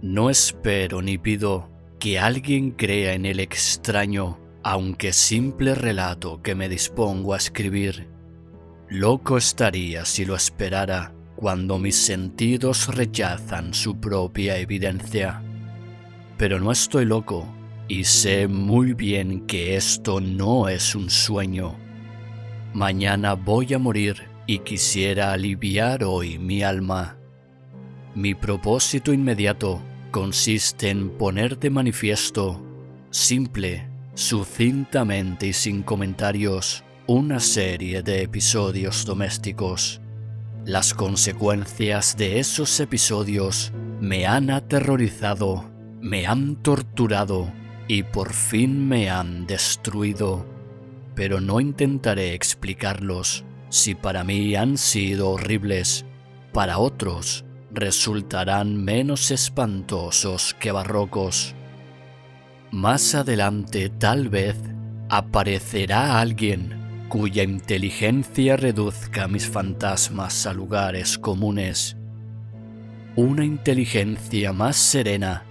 No espero ni pido que alguien crea en el extraño, aunque simple relato que me dispongo a escribir. Loco estaría si lo esperara cuando mis sentidos rechazan su propia evidencia. Pero no estoy loco y sé muy bien que esto no es un sueño. Mañana voy a morir y quisiera aliviar hoy mi alma. Mi propósito inmediato consiste en poner de manifiesto, simple, sucintamente y sin comentarios, una serie de episodios domésticos. Las consecuencias de esos episodios me han aterrorizado, me han torturado y por fin me han destruido. Pero no intentaré explicarlos. Si para mí han sido horribles, para otros resultarán menos espantosos que barrocos. Más adelante, tal vez, aparecerá alguien cuya inteligencia reduzca mis fantasmas a lugares comunes. Una inteligencia más serena,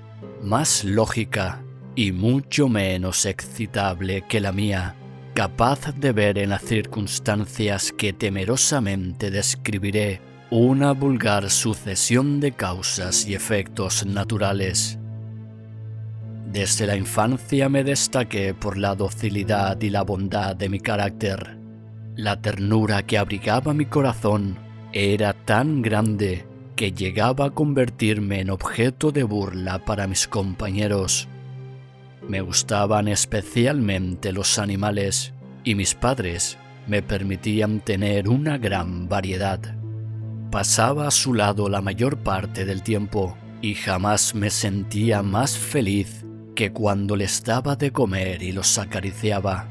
más lógica y mucho menos excitable que la mía, capaz de ver en las circunstancias que temerosamente describiré una vulgar sucesión de causas y efectos naturales. Desde la infancia me destaqué por la docilidad y la bondad de mi carácter. La ternura que abrigaba mi corazón era tan grande que llegaba a convertirme en objeto de burla para mis compañeros. Me gustaban especialmente los animales y mis padres me permitían tener una gran variedad. Pasaba a su lado la mayor parte del tiempo y jamás me sentía más feliz que cuando les daba de comer y los acariciaba.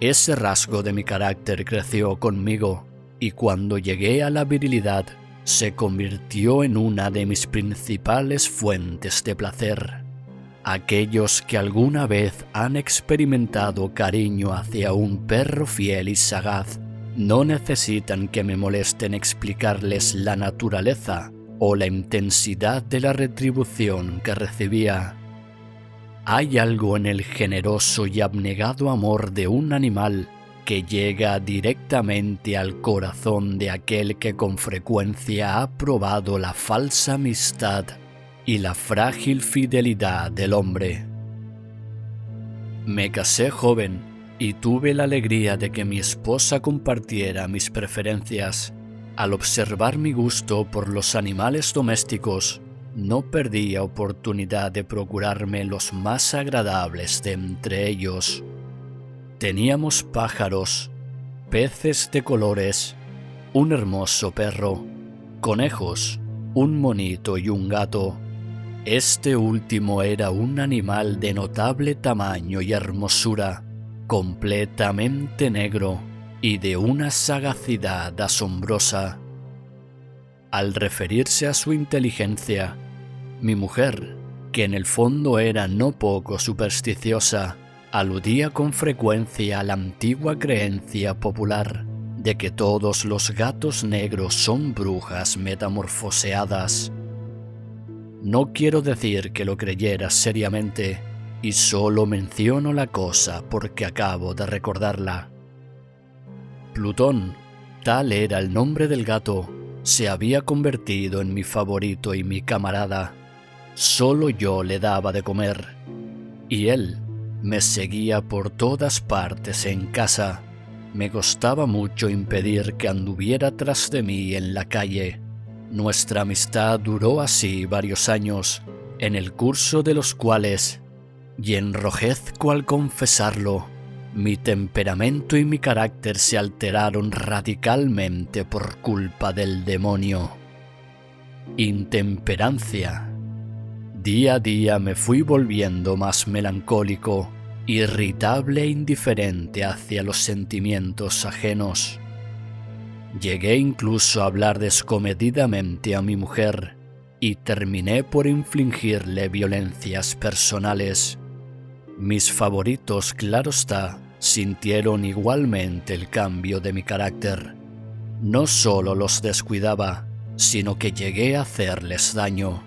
Ese rasgo de mi carácter creció conmigo y cuando llegué a la virilidad se convirtió en una de mis principales fuentes de placer. Aquellos que alguna vez han experimentado cariño hacia un perro fiel y sagaz no necesitan que me molesten explicarles la naturaleza o la intensidad de la retribución que recibía. Hay algo en el generoso y abnegado amor de un animal que llega directamente al corazón de aquel que con frecuencia ha probado la falsa amistad y la frágil fidelidad del hombre. Me casé joven y tuve la alegría de que mi esposa compartiera mis preferencias. Al observar mi gusto por los animales domésticos, no perdí oportunidad de procurarme los más agradables de entre ellos. Teníamos pájaros, peces de colores, un hermoso perro, conejos, un monito y un gato. Este último era un animal de notable tamaño y hermosura, completamente negro y de una sagacidad asombrosa. Al referirse a su inteligencia, mi mujer, que en el fondo era no poco supersticiosa, aludía con frecuencia a la antigua creencia popular de que todos los gatos negros son brujas metamorfoseadas. No quiero decir que lo creyera seriamente, y solo menciono la cosa porque acabo de recordarla. Plutón, tal era el nombre del gato, se había convertido en mi favorito y mi camarada. Solo yo le daba de comer, y él me seguía por todas partes en casa. Me costaba mucho impedir que anduviera tras de mí en la calle. Nuestra amistad duró así varios años, en el curso de los cuales, y enrojezco al confesarlo, mi temperamento y mi carácter se alteraron radicalmente por culpa del demonio. Intemperancia. Día a día me fui volviendo más melancólico, irritable e indiferente hacia los sentimientos ajenos. Llegué incluso a hablar descomedidamente a mi mujer y terminé por infligirle violencias personales. Mis favoritos, claro está, sintieron igualmente el cambio de mi carácter. No solo los descuidaba, sino que llegué a hacerles daño.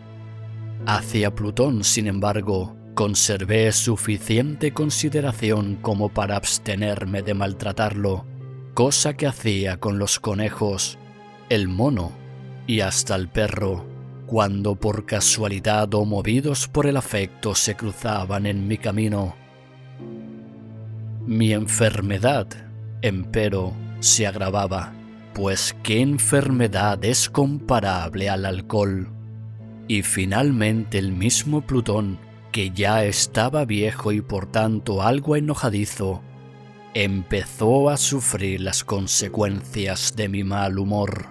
Hacia Plutón, sin embargo, conservé suficiente consideración como para abstenerme de maltratarlo, cosa que hacía con los conejos, el mono y hasta el perro, cuando por casualidad o movidos por el afecto se cruzaban en mi camino. Mi enfermedad, empero, se agravaba, pues ¿qué enfermedad es comparable al alcohol? Y finalmente el mismo Plutón, que ya estaba viejo y por tanto algo enojadizo, empezó a sufrir las consecuencias de mi mal humor.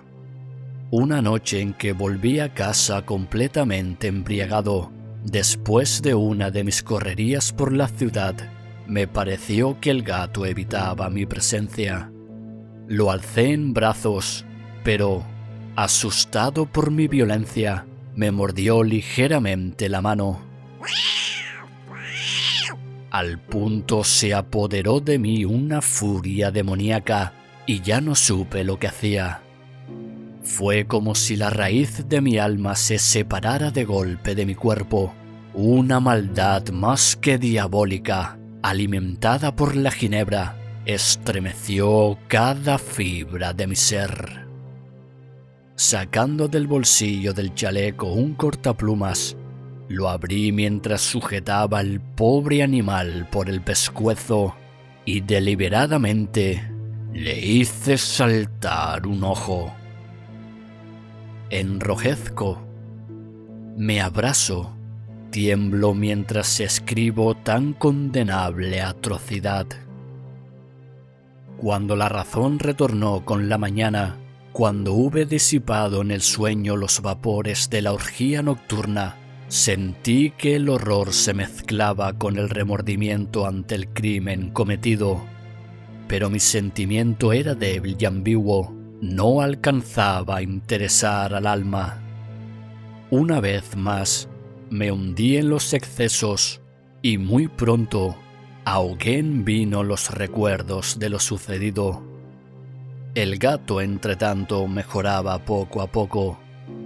Una noche en que volví a casa completamente embriagado, después de una de mis correrías por la ciudad, me pareció que el gato evitaba mi presencia. Lo alcé en brazos, pero, asustado por mi violencia, me mordió ligeramente la mano. Al punto se apoderó de mí una furia demoníaca y ya no supe lo que hacía. Fue como si la raíz de mi alma se separara de golpe de mi cuerpo. Una maldad más que diabólica, alimentada por la ginebra, estremeció cada fibra de mi ser. Sacando del bolsillo del chaleco un cortaplumas, lo abrí mientras sujetaba al pobre animal por el pescuezo y deliberadamente le hice saltar un ojo. Enrojezco, me abrazo, tiemblo mientras escribo tan condenable atrocidad. Cuando la razón retornó con la mañana, cuando hube disipado en el sueño los vapores de la orgía nocturna, sentí que el horror se mezclaba con el remordimiento ante el crimen cometido, pero mi sentimiento era débil y ambiguo. No alcanzaba a interesar al alma. Una vez más, me hundí en los excesos y muy pronto ahogué en vino los recuerdos de lo sucedido. El gato, entretanto, mejoraba poco a poco.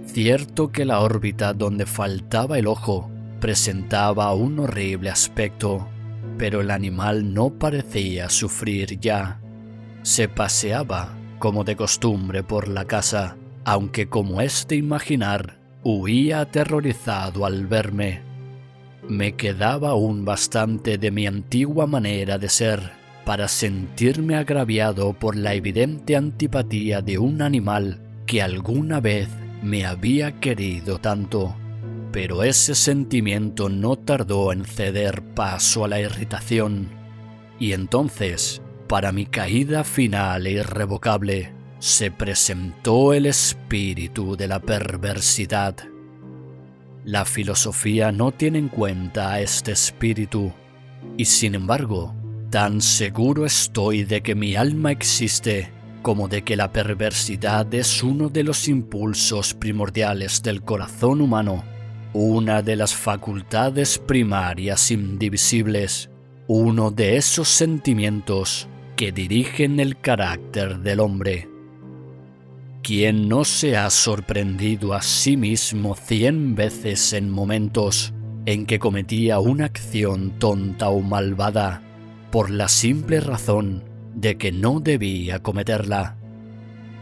Cierto que la órbita donde faltaba el ojo presentaba un horrible aspecto, pero el animal no parecía sufrir ya. Se paseaba como de costumbre por la casa, aunque como es de imaginar, huía aterrorizado al verme. Me quedaba aún bastante de mi antigua manera de ser para sentirme agraviado por la evidente antipatía de un animal que alguna vez me había querido tanto, pero ese sentimiento no tardó en ceder paso a la irritación, y entonces, para mi caída final e irrevocable, se presentó el espíritu de la perversidad. La filosofía no tiene en cuenta a este espíritu, y sin embargo, tan seguro estoy de que mi alma existe como de que la perversidad es uno de los impulsos primordiales del corazón humano, una de las facultades primarias indivisibles, uno de esos sentimientos que dirigen el carácter del hombre. ¿Quién no se ha sorprendido a sí mismo 100 veces en momentos en que cometía una acción tonta o malvada por la simple razón de que no debía cometerla?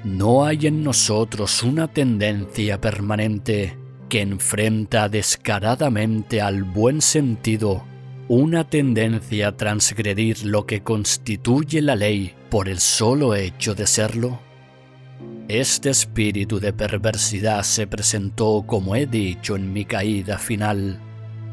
¿No hay en nosotros una tendencia permanente que enfrenta descaradamente al buen sentido, una tendencia a transgredir lo que constituye la ley por el solo hecho de serlo? Este espíritu de perversidad se presentó, como he dicho, en mi caída final,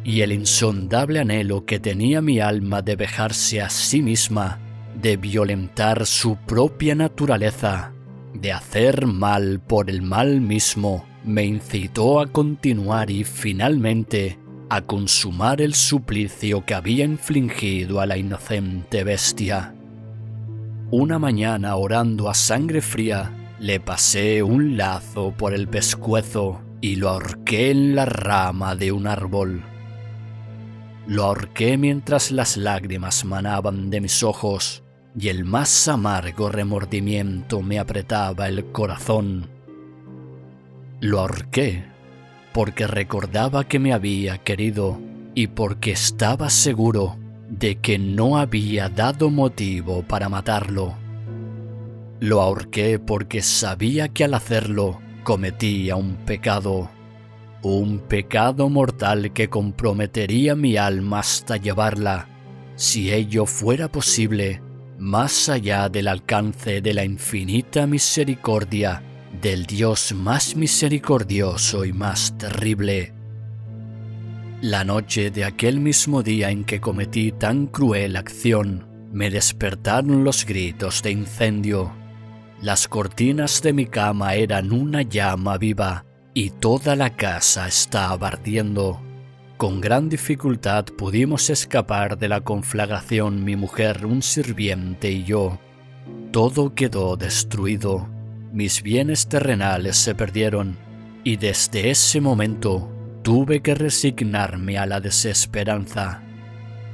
y el insondable anhelo que tenía mi alma de vejarse a sí misma, de violentar su propia naturaleza, de hacer mal por el mal mismo, me incitó a continuar y, finalmente, a consumar el suplicio que había infligido a la inocente bestia. Una mañana, orando a sangre fría, le pasé un lazo por el pescuezo y lo ahorqué en la rama de un árbol. Lo ahorqué mientras las lágrimas manaban de mis ojos y el más amargo remordimiento me apretaba el corazón. Lo ahorqué porque recordaba que me había querido y porque estaba seguro de que no había dado motivo para matarlo. Lo ahorqué porque sabía que al hacerlo cometía un pecado mortal que comprometería mi alma hasta llevarla, si ello fuera posible, más allá del alcance de la infinita misericordia del Dios más misericordioso y más terrible. La noche de aquel mismo día en que cometí tan cruel acción, me despertaron los gritos de incendio. Las cortinas de mi cama eran una llama viva y toda la casa estaba ardiendo. Con gran dificultad pudimos escapar de la conflagración mi mujer, un sirviente y yo. Todo quedó destruido. Mis bienes terrenales se perdieron y desde ese momento tuve que resignarme a la desesperanza.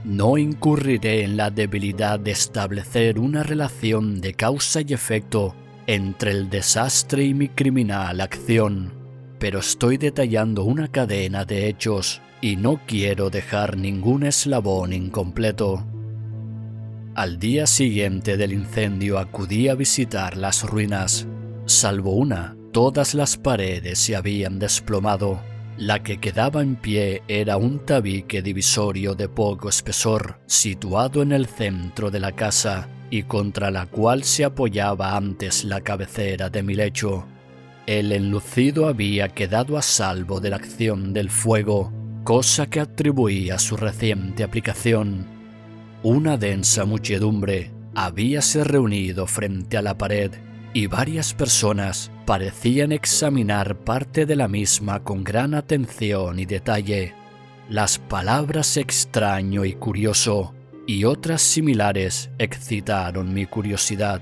No incurriré en la debilidad de establecer una relación de causa y efecto entre el desastre y mi criminal acción, pero estoy detallando una cadena de hechos y no quiero dejar ningún eslabón incompleto. Al día siguiente del incendio acudí a visitar las ruinas. Salvo una, todas las paredes se habían desplomado. La que quedaba en pie era un tabique divisorio de poco espesor, situado en el centro de la casa y contra la cual se apoyaba antes la cabecera de mi lecho. El enlucido había quedado a salvo de la acción del fuego, cosa que atribuí a su reciente aplicación. Una densa muchedumbre habíase reunido frente a la pared y varias personas parecían examinar parte de la misma con gran atención y detalle. Las palabras extraño y curioso y otras similares excitaron mi curiosidad.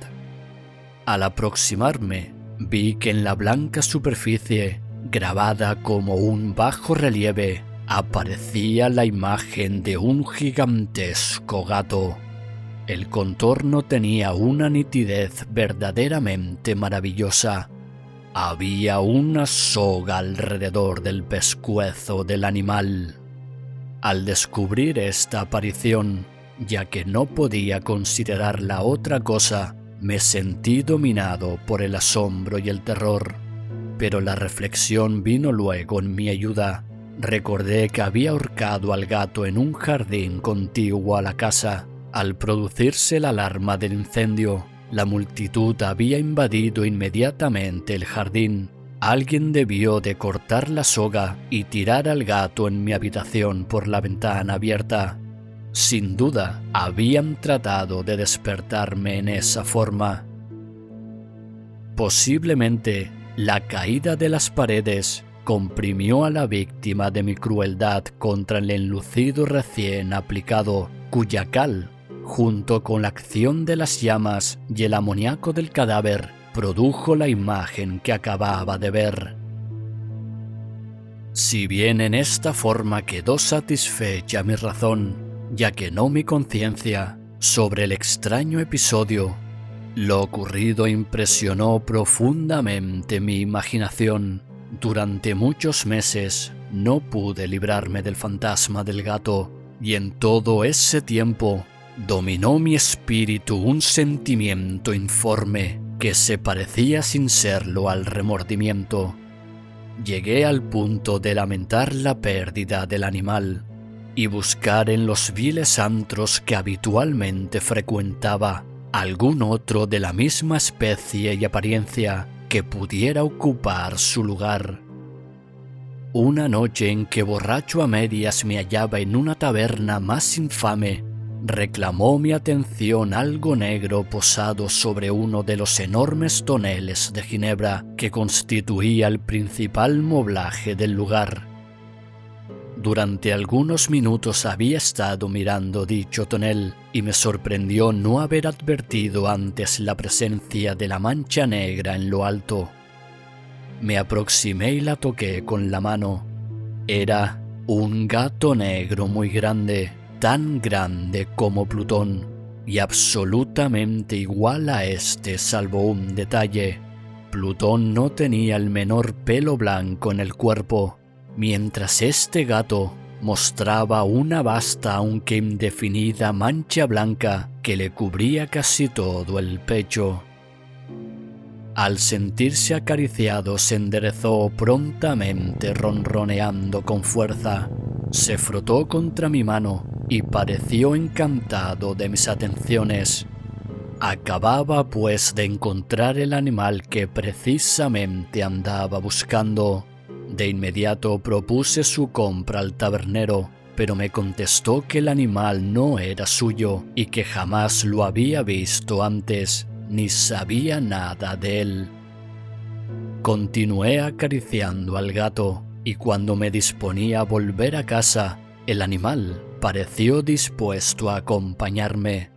Al aproximarme, vi que en la blanca superficie, grabada como un bajo relieve, aparecía la imagen de un gigantesco gato. El contorno tenía una nitidez verdaderamente maravillosa. Había una soga alrededor del pescuezo del animal. Al descubrir esta aparición, ya que no podía considerarla otra cosa, me sentí dominado por el asombro y el terror. Pero la reflexión vino luego en mi ayuda. Recordé que había ahorcado al gato en un jardín contiguo a la casa. Al producirse la alarma del incendio, la multitud había invadido inmediatamente el jardín. Alguien debió de cortar la soga y tirar al gato en mi habitación por la ventana abierta. Sin duda, habían tratado de despertarme en esa forma. Posiblemente, la caída de las paredes comprimió a la víctima de mi crueldad contra el enlucido recién aplicado, cuya cal, junto con la acción de las llamas y el amoníaco del cadáver, produjo la imagen que acababa de ver. Si bien en esta forma quedó satisfecha mi razón, ya que no mi conciencia, sobre el extraño episodio, lo ocurrido impresionó profundamente mi imaginación. Durante muchos meses no pude librarme del fantasma del gato, y en todo ese tiempo dominó mi espíritu un sentimiento informe que se parecía sin serlo al remordimiento. Llegué al punto de lamentar la pérdida del animal y buscar en los viles antros que habitualmente frecuentaba algún otro de la misma especie y apariencia que pudiera ocupar su lugar. Una noche en que borracho a medias me hallaba en una taberna más infame, reclamó mi atención algo negro posado sobre uno de los enormes toneles de ginebra que constituía el principal moblaje del lugar. Durante algunos minutos había estado mirando dicho tonel y me sorprendió no haber advertido antes la presencia de la mancha negra en lo alto. Me aproximé y la toqué con la mano. Era un gato negro muy grande, tan grande como Plutón, y absolutamente igual a este salvo un detalle. Plutón no tenía el menor pelo blanco en el cuerpo, mientras este gato mostraba una vasta aunque indefinida mancha blanca que le cubría casi todo el pecho. Al sentirse acariciado se enderezó prontamente ronroneando con fuerza, se frotó contra mi mano y pareció encantado de mis atenciones. Acababa pues de encontrar el animal que precisamente andaba buscando. De inmediato propuse su compra al tabernero, pero me contestó que el animal no era suyo y que jamás lo había visto antes, ni sabía nada de él. Continué acariciando al gato, y cuando me disponía a volver a casa, el animal pareció dispuesto a acompañarme.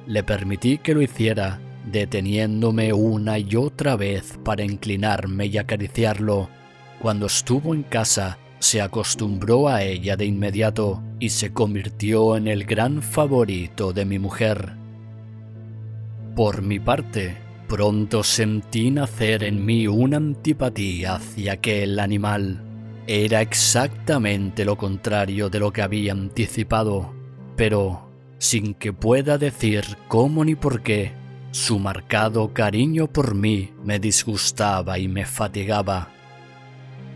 Le permití que lo hiciera, deteniéndome una y otra vez para inclinarme y acariciarlo. Cuando estuvo en casa, se acostumbró a ella de inmediato y se convirtió en el gran favorito de mi mujer. Por mi parte, pronto sentí nacer en mí una antipatía hacia aquel animal. Era exactamente lo contrario de lo que había anticipado, pero sin que pueda decir cómo ni por qué, su marcado cariño por mí me disgustaba y me fatigaba.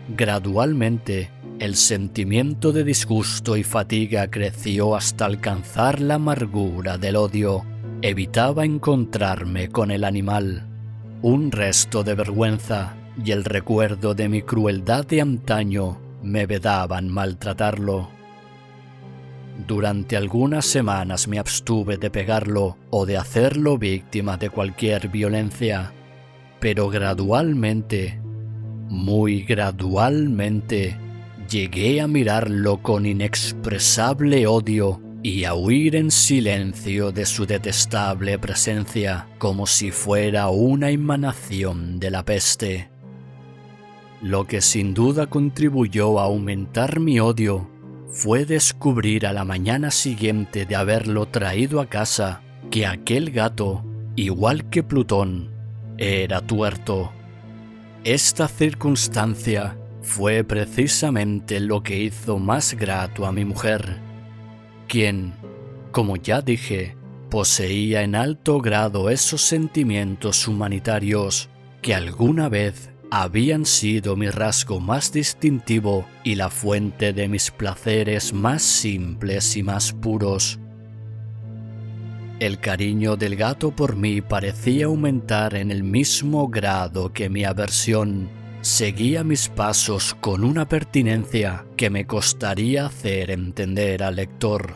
Gradualmente, el sentimiento de disgusto y fatiga creció hasta alcanzar la amargura del odio. Evitaba encontrarme con el animal. Un resto de vergüenza y el recuerdo de mi crueldad de antaño me vedaban maltratarlo. Durante algunas semanas me abstuve de pegarlo o de hacerlo víctima de cualquier violencia, pero gradualmente, muy gradualmente, llegué a mirarlo con inexpresable odio y a huir en silencio de su detestable presencia, como si fuera una emanación de la peste. Lo que sin duda contribuyó a aumentar mi odio fue descubrir a la mañana siguiente de haberlo traído a casa que aquel gato, igual que Plutón, era tuerto. Esta circunstancia fue precisamente lo que hizo más grato a mi mujer, quien, como ya dije, poseía en alto grado esos sentimientos humanitarios que alguna vez habían sido mi rasgo más distintivo y la fuente de mis placeres más simples y más puros. El cariño del gato por mí parecía aumentar en el mismo grado que mi aversión. Seguía mis pasos con una pertinencia que me costaría hacer entender al lector.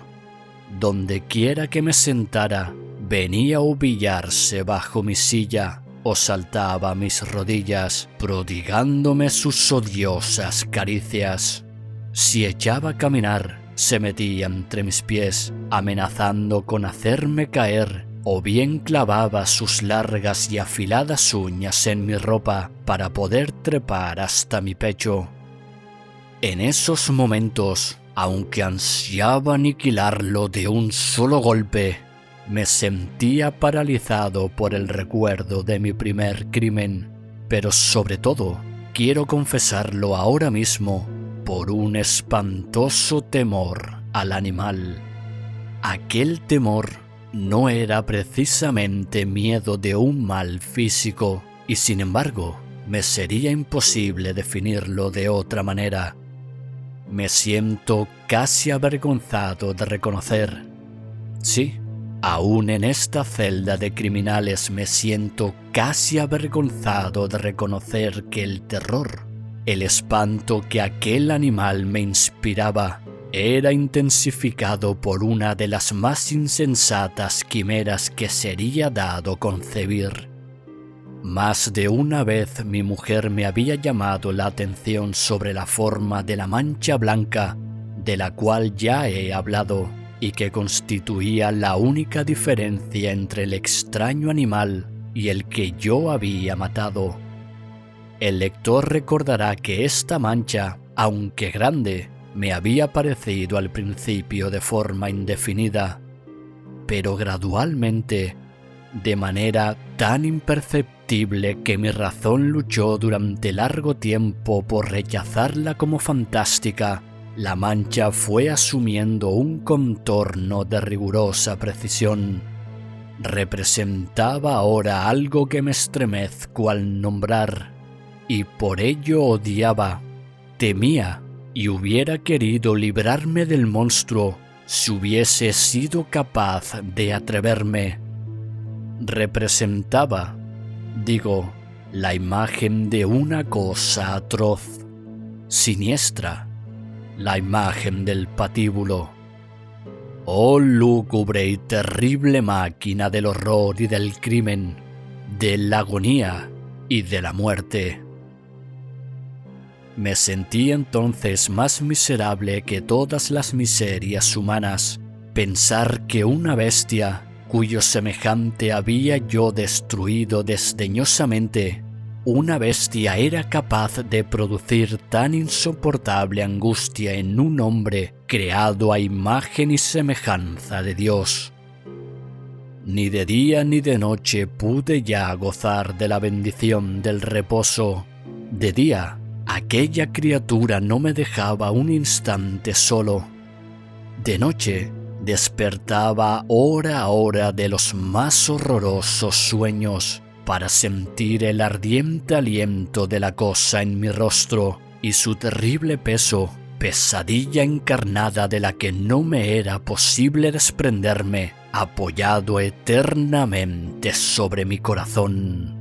Donde quiera que me sentara, venía a hubillarse bajo mi silla o saltaba a mis rodillas, prodigándome sus odiosas caricias. Si echaba a caminar, se metía entre mis pies, amenazando con hacerme caer, o bien clavaba sus largas y afiladas uñas en mi ropa para poder trepar hasta mi pecho. En esos momentos, aunque ansiaba aniquilarlo de un solo golpe, me sentía paralizado por el recuerdo de mi primer crimen, pero sobre todo, quiero confesarlo ahora mismo, por un espantoso temor al animal. Aquel temor no era precisamente miedo de un mal físico, y sin embargo, me sería imposible definirlo de otra manera. Me siento casi avergonzado de reconocer. Sí, aún en esta celda de criminales me siento casi avergonzado de reconocer que el terror, el espanto que aquel animal me inspiraba, era intensificado por una de las más insensatas quimeras que sería dado concebir. Más de una vez mi mujer me había llamado la atención sobre la forma de la mancha blanca, de la cual ya he hablado, y que constituía la única diferencia entre el extraño animal y el que yo había matado. El lector recordará que esta mancha, aunque grande, me había parecido al principio de forma indefinida, pero gradualmente, de manera tan imperceptible indescriptible que mi razón luchó durante largo tiempo por rechazarla como fantástica, la mancha fue asumiendo un contorno de rigurosa precisión. Representaba ahora algo que me estremezco al nombrar, y por ello odiaba, temía y hubiera querido librarme del monstruo si hubiese sido capaz de atreverme. Representaba, digo, la imagen de una cosa atroz, siniestra, la imagen del patíbulo. Oh lúgubre y terrible máquina del horror y del crimen, de la agonía y de la muerte. Me sentí entonces más miserable que todas las miserias humanas. Pensar que una bestia, cuyo semejante había yo destruido desdeñosamente, una bestia era capaz de producir tan insoportable angustia en un hombre creado a imagen y semejanza de Dios. Ni de día ni de noche pude ya gozar de la bendición del reposo. De día, aquella criatura no me dejaba un instante solo. De noche, despertaba hora a hora de los más horrorosos sueños para sentir el ardiente aliento de la cosa en mi rostro y su terrible peso, pesadilla encarnada de la que no me era posible desprenderme, apoyado eternamente sobre mi corazón.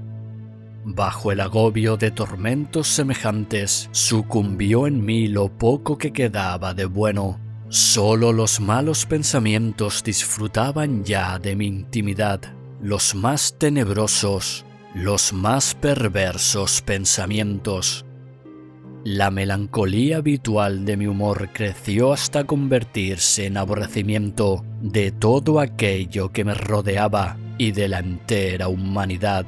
Bajo el agobio de tormentos semejantes, sucumbió en mí lo poco que quedaba de bueno. Solo los malos pensamientos disfrutaban ya de mi intimidad, los más tenebrosos, los más perversos pensamientos. La melancolía habitual de mi humor creció hasta convertirse en aborrecimiento de todo aquello que me rodeaba y de la entera humanidad.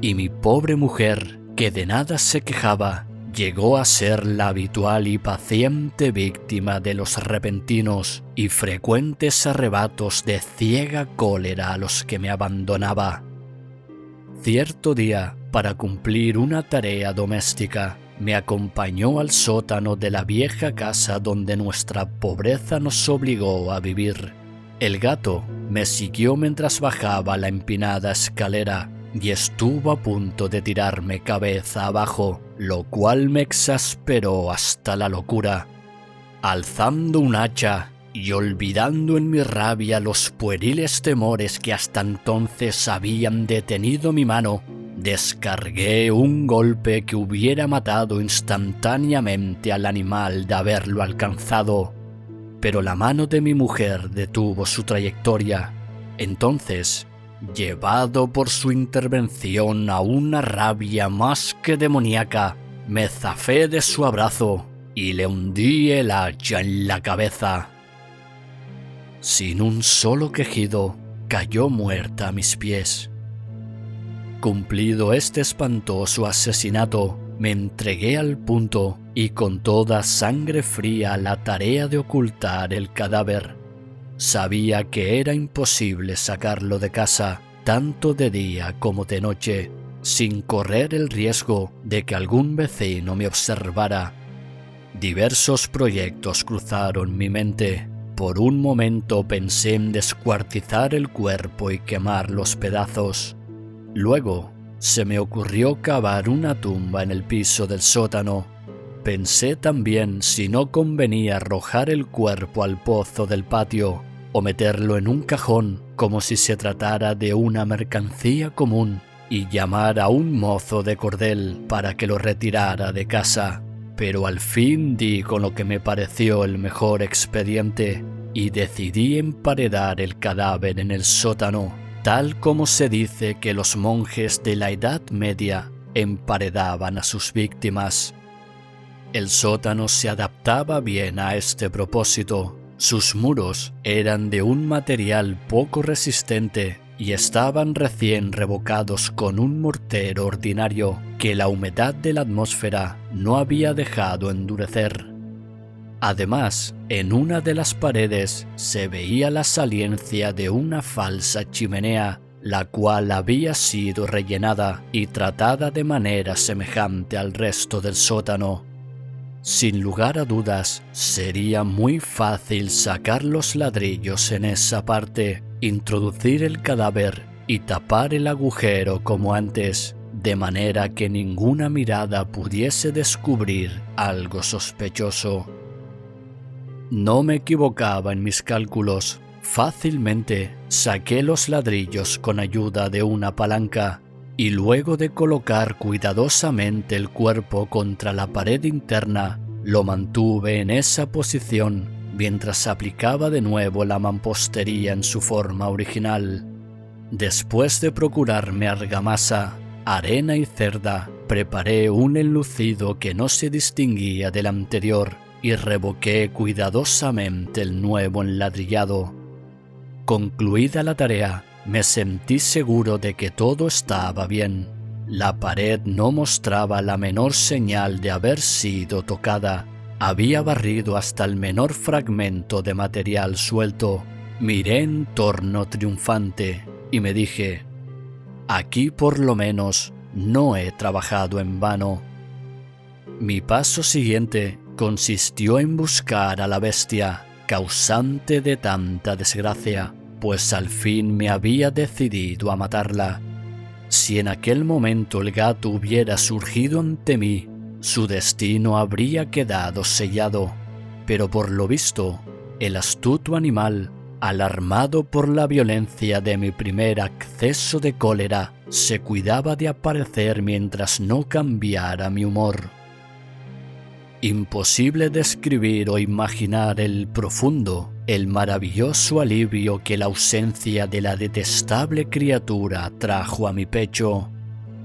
Y mi pobre mujer, que de nada se quejaba, llegó a ser la habitual y paciente víctima de los repentinos y frecuentes arrebatos de ciega cólera a los que me abandonaba. Cierto día, para cumplir una tarea doméstica, me acompañó al sótano de la vieja casa donde nuestra pobreza nos obligó a vivir. El gato me siguió mientras bajaba la empinada escalera y estuvo a punto de tirarme cabeza abajo, lo cual me exasperó hasta la locura. Alzando un hacha y olvidando en mi rabia los pueriles temores que hasta entonces habían detenido mi mano, descargué un golpe que hubiera matado instantáneamente al animal de haberlo alcanzado. Pero la mano de mi mujer detuvo su trayectoria. Entonces, llevado por su intervención a una rabia más que demoníaca, me zafé de su abrazo y le hundí el hacha en la cabeza. Sin un solo quejido, cayó muerta a mis pies. Cumplido este espantoso asesinato, me entregué al punto y con toda sangre fría a la tarea de ocultar el cadáver. Sabía que era imposible sacarlo de casa, tanto de día como de noche, sin correr el riesgo de que algún vecino me observara. Diversos proyectos cruzaron mi mente. Por un momento pensé en descuartizar el cuerpo y quemar los pedazos. Luego se me ocurrió cavar una tumba en el piso del sótano. Pensé también si no convenía arrojar el cuerpo al pozo del patio o meterlo en un cajón como si se tratara de una mercancía común y llamar a un mozo de cordel para que lo retirara de casa. Pero al fin di con lo que me pareció el mejor expediente y decidí emparedar el cadáver en el sótano, tal como se dice que los monjes de la Edad Media emparedaban a sus víctimas. El sótano se adaptaba bien a este propósito. Sus muros eran de un material poco resistente y estaban recién revocados con un mortero ordinario que la humedad de la atmósfera no había dejado endurecer. Además, en una de las paredes se veía la saliencia de una falsa chimenea la cual había sido rellenada y tratada de manera semejante al resto del sótano. Sin lugar a dudas, sería muy fácil sacar los ladrillos en esa parte, introducir el cadáver y tapar el agujero como antes, de manera que ninguna mirada pudiese descubrir algo sospechoso. No me equivocaba en mis cálculos. Fácilmente saqué los ladrillos con ayuda de una palanca y luego de colocar cuidadosamente el cuerpo contra la pared interna, lo mantuve en esa posición mientras aplicaba de nuevo la mampostería en su forma original. Después de procurarme argamasa, arena y cerda, preparé un enlucido que no se distinguía del anterior y revoqué cuidadosamente el nuevo enladrillado. Concluida la tarea, me sentí seguro de que todo estaba bien. La pared no mostraba la menor señal de haber sido tocada. Había barrido hasta el menor fragmento de material suelto. Miré en torno triunfante y me dije: aquí por lo menos no he trabajado en vano. Mi paso siguiente consistió en buscar a la bestia causante de tanta desgracia, pues al fin me había decidido a matarla. Si en aquel momento el gato hubiera surgido ante mí, su destino habría quedado sellado, pero por lo visto, el astuto animal, alarmado por la violencia de mi primer acceso de cólera, se cuidaba de aparecer mientras no cambiara mi humor. Imposible describir o imaginar el profundo, el maravilloso alivio que la ausencia de la detestable criatura trajo a mi pecho.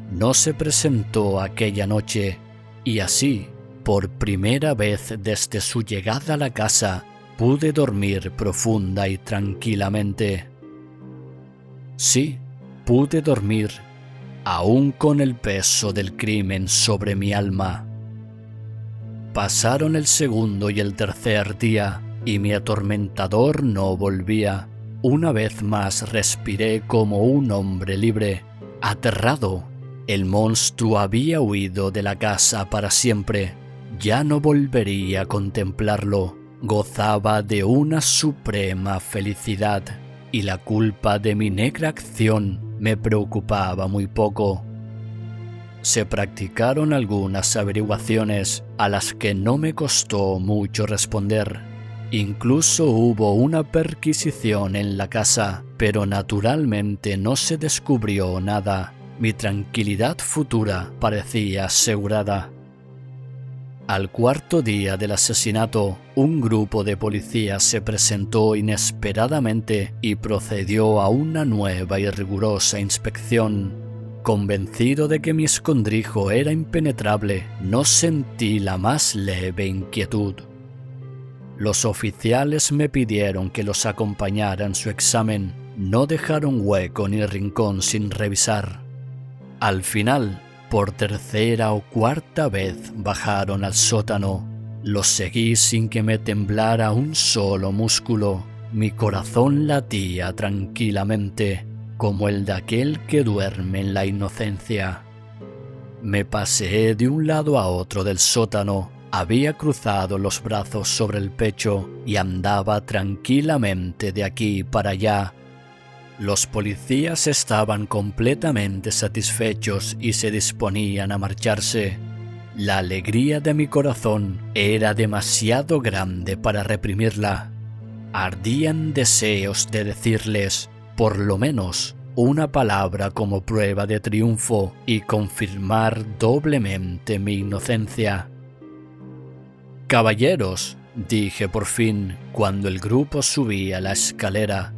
No se presentó aquella noche, y así, por primera vez desde su llegada a la casa, pude dormir profunda y tranquilamente. Sí, pude dormir, aún con el peso del crimen sobre mi alma. Pasaron el segundo y el tercer día, y mi atormentador no volvía. Una vez más respiré como un hombre libre. Aterrado, el monstruo había huido de la casa para siempre. Ya no volvería a contemplarlo. Gozaba de una suprema felicidad, y la culpa de mi negra acción me preocupaba muy poco. Se practicaron algunas averiguaciones a las que no me costó mucho responder. Incluso hubo una perquisición en la casa, pero naturalmente no se descubrió nada. Mi tranquilidad futura parecía asegurada. Al cuarto día del asesinato, un grupo de policías se presentó inesperadamente y procedió a una nueva y rigurosa inspección. Convencido de que mi escondrijo era impenetrable, no sentí la más leve inquietud. Los oficiales me pidieron que los acompañara en su examen. No dejaron hueco ni rincón sin revisar. Al final, por tercera o cuarta vez bajaron al sótano. Los seguí sin que me temblara un solo músculo. Mi corazón latía tranquilamente, como el de aquel que duerme en la inocencia. Me paseé de un lado a otro del sótano, había cruzado los brazos sobre el pecho y andaba tranquilamente de aquí para allá. Los policías estaban completamente satisfechos y se disponían a marcharse. La alegría de mi corazón era demasiado grande para reprimirla. Ardían deseos de decirles, por lo menos, una palabra como prueba de triunfo y confirmar doblemente mi inocencia. «Caballeros», dije por fin cuando el grupo subía la escalera,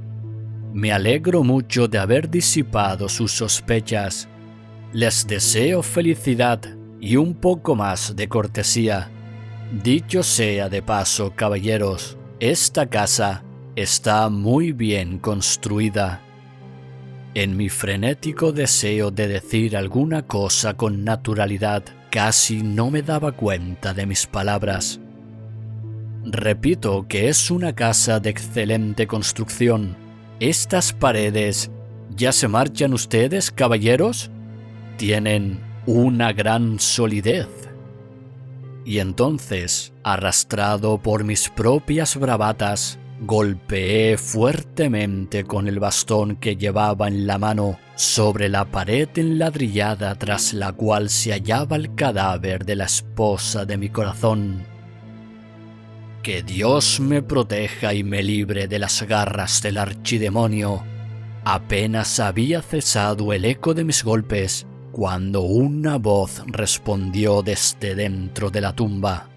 «me alegro mucho de haber disipado sus sospechas. Les deseo felicidad y un poco más de cortesía. Dicho sea de paso, caballeros, esta casa está muy bien construida». En mi frenético deseo de decir alguna cosa con naturalidad, casi no me daba cuenta de mis palabras. Repito que es una casa de excelente construcción. Estas paredes ¿Ya se marchan ustedes, caballeros? Tienen una gran solidez. Y entonces, arrastrado por mis propias bravatas, golpeé fuertemente con el bastón que llevaba en la mano sobre la pared enladrillada tras la cual se hallaba el cadáver de la esposa de mi corazón. Que Dios me proteja y me libre de las garras del archidemonio. Apenas había cesado el eco de mis golpes cuando una voz respondió desde dentro de la tumba.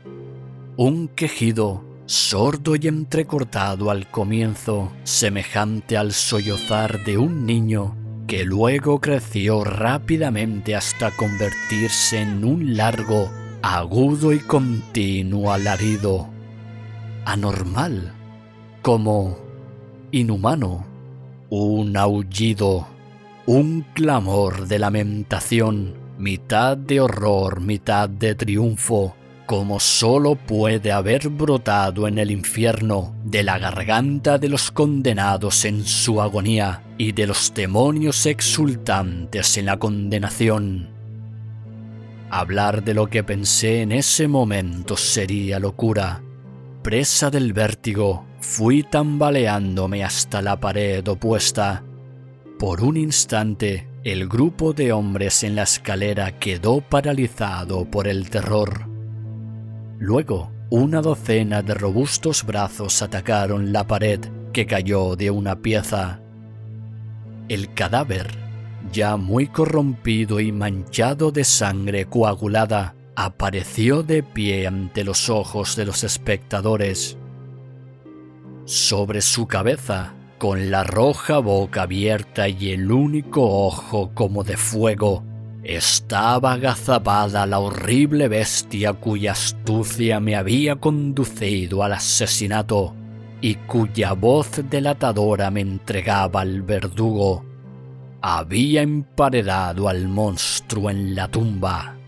Un quejido sordo y entrecortado al comienzo, semejante al sollozar de un niño, que luego creció rápidamente hasta convertirse en un largo, agudo y continuo alarido. Anormal, como inhumano, un aullido, un clamor de lamentación, mitad de horror, mitad de triunfo, como solo puede haber brotado en el infierno de la garganta de los condenados en su agonía y de los demonios exultantes en la condenación. Hablar de lo que pensé en ese momento sería locura. Presa del vértigo, fui tambaleándome hasta la pared opuesta. Por un instante, el grupo de hombres en la escalera quedó paralizado por el terror. Luego, una docena de robustos brazos atacaron la pared, que cayó de una pieza. El cadáver, ya muy corrompido y manchado de sangre coagulada, apareció de pie ante los ojos de los espectadores. Sobre su cabeza, con la roja boca abierta y el único ojo como de fuego, estaba agazapada la horrible bestia cuya astucia me había conducido al asesinato y cuya voz delatadora me entregaba al verdugo. Había emparedado al monstruo en la tumba.